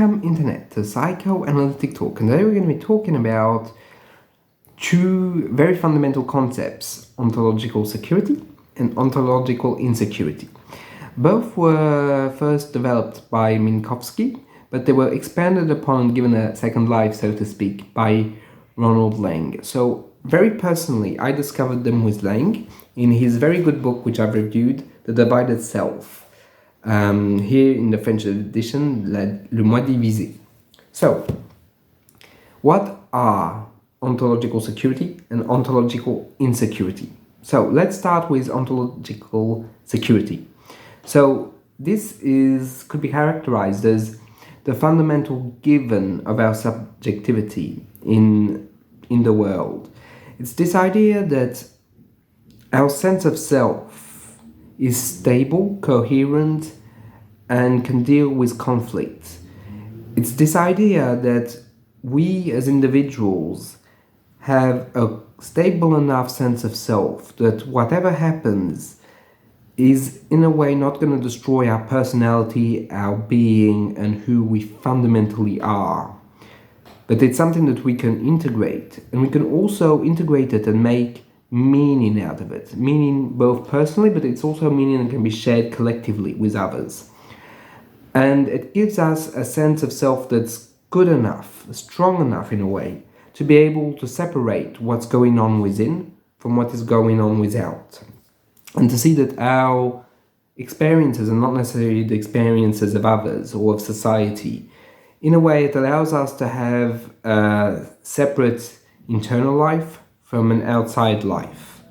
Welcome Internet to Psychoanalytic Talk, and today we're going to be talking about two very fundamental concepts: ontological security and ontological insecurity. Both were first developed by Minkowski, but they were expanded upon and given a second life, so to speak, by Ronald Laing. So very personally, I discovered them with Laing in his very good book, which I've reviewed, The Divided Self. Here in the French edition, Le Moi Divisé. So, what are ontological security and ontological insecurity? So, let's start with ontological security. So, this could be characterized as the fundamental given of our subjectivity in the world. It's this idea that our sense of self is stable, coherent, and can deal with conflict. It's this idea that we as individuals have a stable enough sense of self that whatever happens is in a way not going to destroy our personality, our being, and who we fundamentally are. But it's something that we can integrate, and we can also integrate it and make meaning out of it. Meaning both personally, but it's also meaning that can be shared collectively with others. And it gives us a sense of self that's good enough, strong enough in a way, to be able to separate what's going on within from what is going on without. And to see that our experiences are not necessarily the experiences of others or of society. In a way, it allows us to have a separate internal life from an outside life.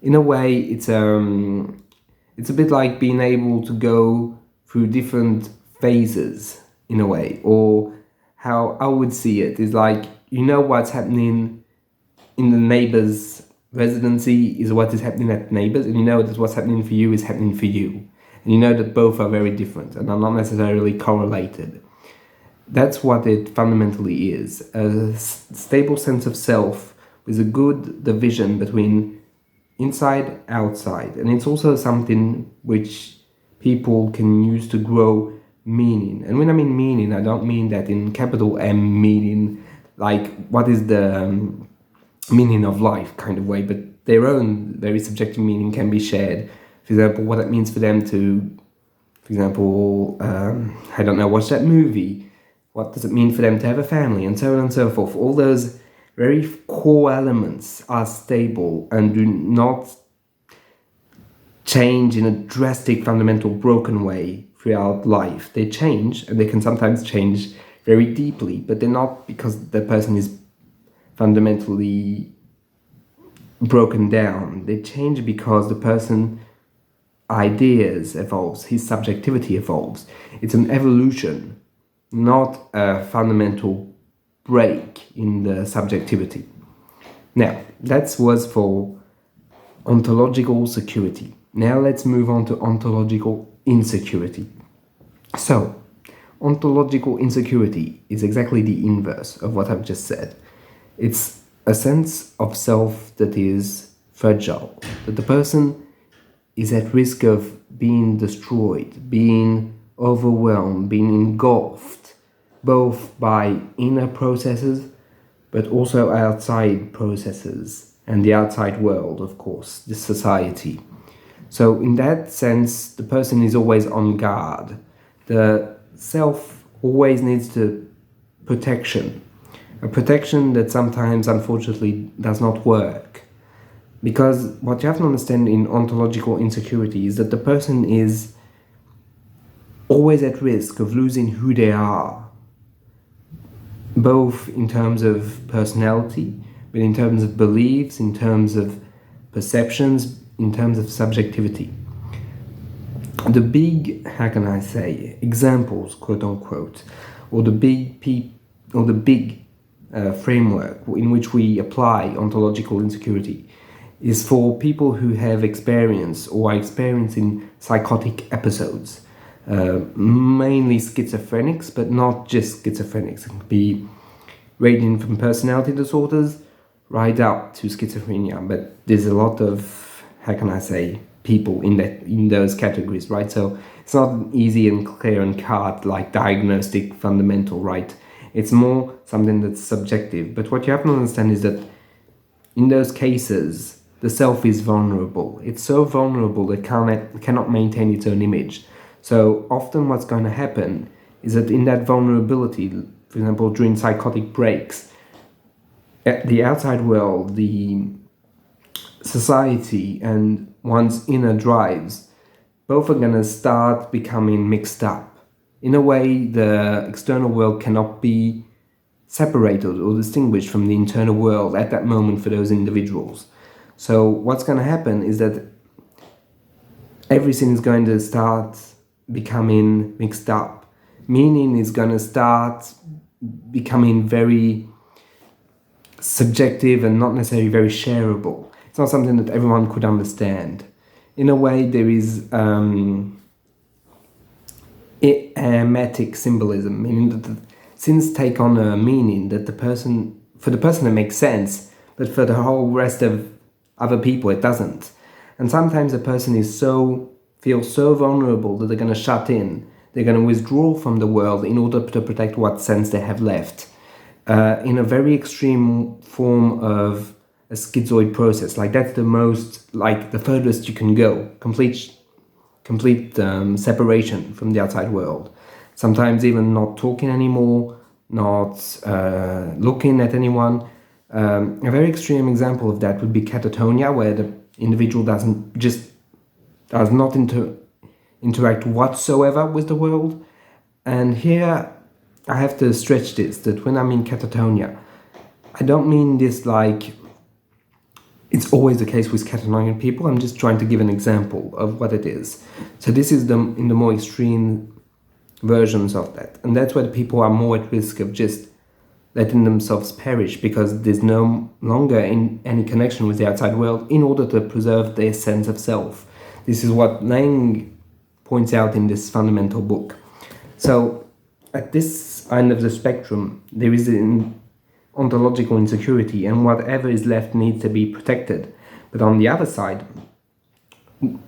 In a way, it's a bit like being able to go through different phases, in a way. Or how I would see it is like, you know what's happening in the neighbor's residency is what is happening at neighbors, and you know that what's happening for you is happening for you. And you know that both are very different and are not necessarily correlated. That's what it fundamentally is, a stable sense of self with a good division between inside, outside. And it's also something which people can use to grow meaning. And when I mean meaning, I don't mean that in capital M meaning, like what is the meaning of life kind of way, but their own very subjective meaning can be shared. For example, what it means for them to, for example, I don't know, watch that movie. What does it mean for them to have a family, and so on and so forth. All those very core elements are stable and do not change in a drastic, fundamental, broken way throughout life. They change, and they can sometimes change very deeply, but they're not because the person is fundamentally broken down. They change because the person ideas evolves, his subjectivity evolves. It's an evolution, not a fundamental break in the subjectivity. Now, that was for ontological security. Now let's move on to ontological insecurity. So, ontological insecurity is exactly the inverse of what I've just said. It's a sense of self that is fragile, that the person is at risk of being destroyed, being overwhelmed, being engulfed, both by inner processes, but also outside processes, and the outside world, of course, the society. So in that sense, the person is always on guard. The self always needs protection, a protection that sometimes, unfortunately, does not work. Because what you have to understand in ontological insecurity is that the person is always at risk of losing who they are, both in terms of personality, but in terms of beliefs, in terms of perceptions, in terms of subjectivity. The big, how can I say, examples, quote unquote, or the big framework in which we apply ontological insecurity is for people who have experienced or are experiencing psychotic episodes. Mainly schizophrenics, but not just schizophrenics. It can be ranging from personality disorders right up to schizophrenia, but there's a lot of, how can I say, people in those categories, right? So it's not easy and clear and cut like diagnostic fundamental, right? It's more something that's subjective. But what you have to understand is that in those cases, the self is vulnerable. It's so vulnerable that it cannot maintain its own image. So often what's going to happen is that in that vulnerability, for example, during psychotic breaks, the outside world, the society, and one's inner drives, both are going to start becoming mixed up. In a way, the external world cannot be separated or distinguished from the internal world at that moment for those individuals. So what's going to happen is that everything is going to start becoming mixed up. Meaning is going to start becoming very subjective and not necessarily very shareable. It's not something that everyone could understand. In a way, there is emetic symbolism, meaning that the sins take on a meaning that for the person it makes sense, but for the whole rest of other people it doesn't. And sometimes a person feels so vulnerable that they're going to shut in, they're going to withdraw from the world in order to protect what sense they have left. In a very extreme form of a schizoid process, like that's the furthest you can go, complete separation from the outside world. Sometimes even not talking anymore, not looking at anyone. A very extreme example of that would be catatonia, where the individual does not interact whatsoever with the world. And here I have to stretch this, that when I mean catatonia, I don't mean this like it's always the case with catatonic people. I'm just trying to give an example of what it is. So this is in the more extreme versions of that. And that's where the people are more at risk of just letting themselves perish because there's no longer any connection with the outside world in order to preserve their sense of self. This is what Laing points out in this fundamental book. So at this end of the spectrum, there is an ontological insecurity, and whatever is left needs to be protected. But on the other side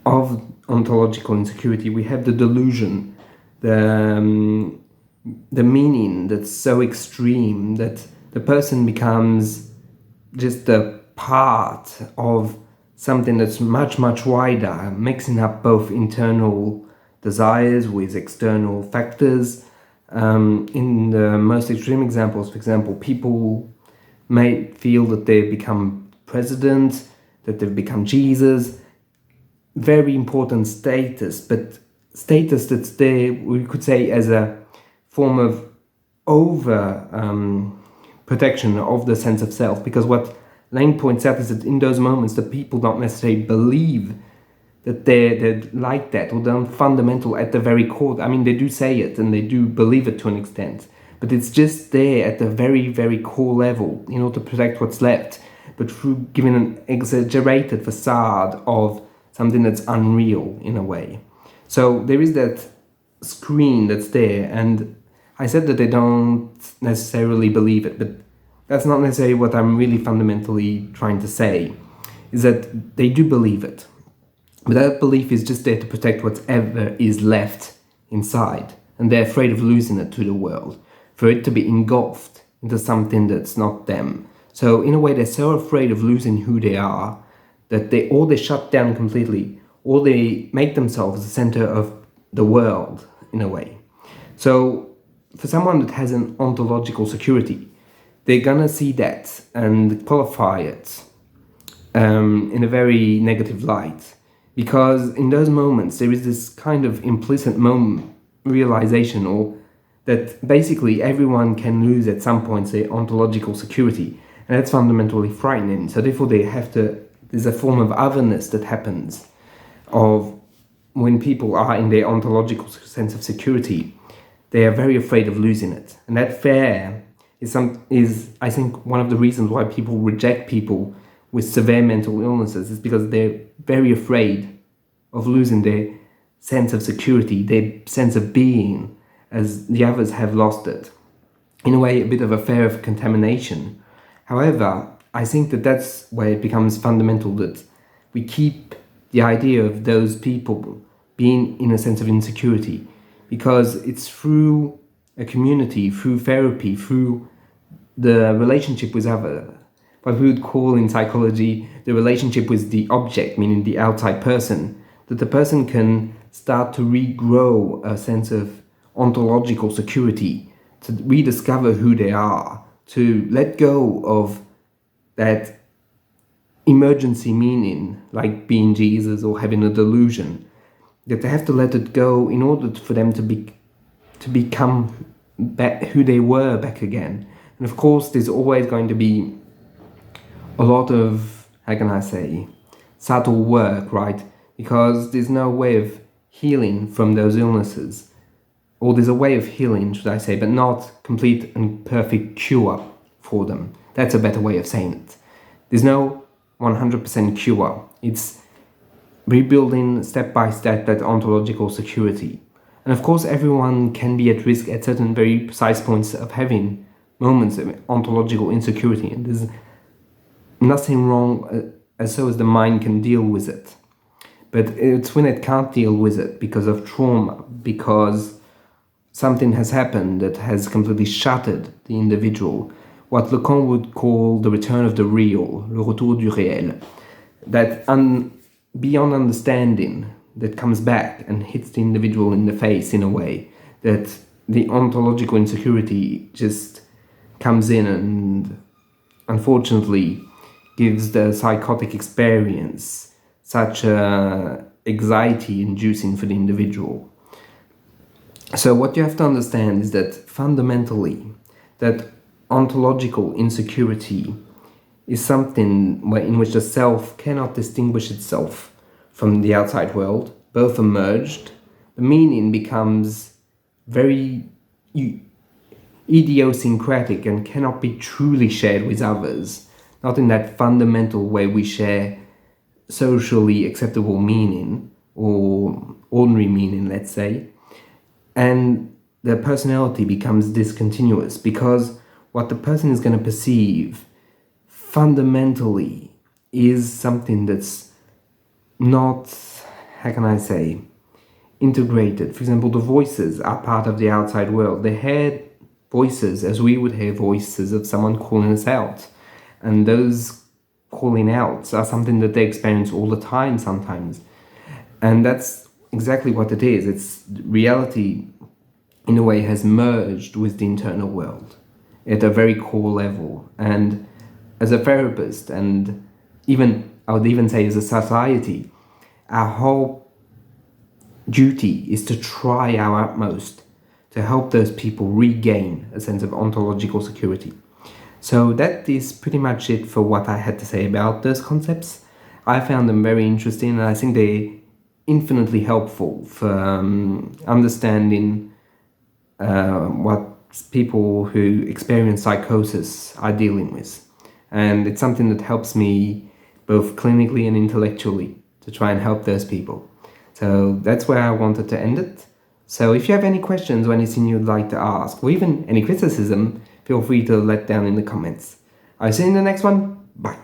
of ontological insecurity, we have the delusion, the meaning that's so extreme that the person becomes just a part of something that's much, much wider, mixing up both internal desires with external factors. In the most extreme examples, for example, people may feel that they've become president, that they've become Jesus. Very important status, but status that's there, we could say, as a form of protection of the sense of self. Because what Laing points out is that in those moments, the people don't necessarily believe that they're like that, or they're fundamental at the very core. I mean, they do say it and they do believe it to an extent, but it's just there at the very, very core level in order to protect what's left, but through giving an exaggerated facade of something that's unreal in a way. So there is that screen that's there, and I said that they don't necessarily believe it, but that's not necessarily what I'm really fundamentally trying to say, is that they do believe it. But that belief is just there to protect whatever is left inside. And they're afraid of losing it to the world, for it to be engulfed into something that's not them. So in a way, they're so afraid of losing who they are that they shut down completely, or they make themselves the center of the world in a way. So for someone that has an ontological security, they're gonna see that and qualify it in a very negative light. Because in those moments, there is this kind of implicit realization, or that basically everyone can lose at some point their ontological security. And that's fundamentally frightening. So therefore there's a form of otherness that happens of when people are in their ontological sense of security, they are very afraid of losing it. And that fear is I think one of the reasons why people reject people with severe mental illnesses, is because they're very afraid of losing their sense of security, their sense of being, as the others have lost it. In a way, a bit of a fear of contamination. However, I think that that's where it becomes fundamental, that we keep the idea of those people being in a sense of insecurity, because it's through a community, through therapy, through the relationship with other, what we would call in psychology the relationship with the object, meaning the outside person, that the person can start to regrow a sense of ontological security, to rediscover who they are, to let go of that emergency meaning, like being Jesus or having a delusion, that they have to let it go in order for them to become back who they were back again. And of course, there's always going to be a lot of, how can I say, subtle work, right? Because there's no way of healing from those illnesses. Or there's a way of healing, should I say, but not complete and perfect cure for them. That's a better way of saying it. There's no 100% cure. It's rebuilding step by step that ontological security. And of course, everyone can be at risk at certain very precise points of having moments of ontological insecurity. And there's nothing wrong as so as the mind can deal with it. But it's when it can't deal with it because of trauma, because something has happened that has completely shattered the individual, what Lacan would call the return of the real, le retour du réel, that beyond understanding that comes back and hits the individual in the face in a way, that the ontological insecurity just comes in and unfortunately gives the psychotic experience such anxiety inducing for the individual. So what you have to understand is that fundamentally that ontological insecurity is something in which the self cannot distinguish itself from the outside world. Both are merged. The meaning becomes very idiosyncratic and cannot be truly shared with others, not in that fundamental way we share socially acceptable meaning or ordinary meaning, let's say. And the personality becomes discontinuous because what the person is going to perceive fundamentally is something that's not, how can I say, integrated. For example, the voices are part of the outside world. They hear voices as we would hear voices of someone calling us out. And those calling outs are something that they experience all the time sometimes. And that's exactly what it is. It's reality, in a way, has merged with the internal world at a very core level. And as a therapist, and even, I would even say as a society, our whole duty is to try our utmost to help those people regain a sense of ontological security. So that is pretty much it for what I had to say about those concepts. I found them very interesting, and I think they're infinitely helpful for understanding what people who experience psychosis are dealing with. And it's something that helps me both clinically and intellectually to try and help those people. So that's where I wanted to end it. So if you have any questions or anything you'd like to ask, or even any criticism, feel free to let down in the comments. I'll see you in the next one. Bye.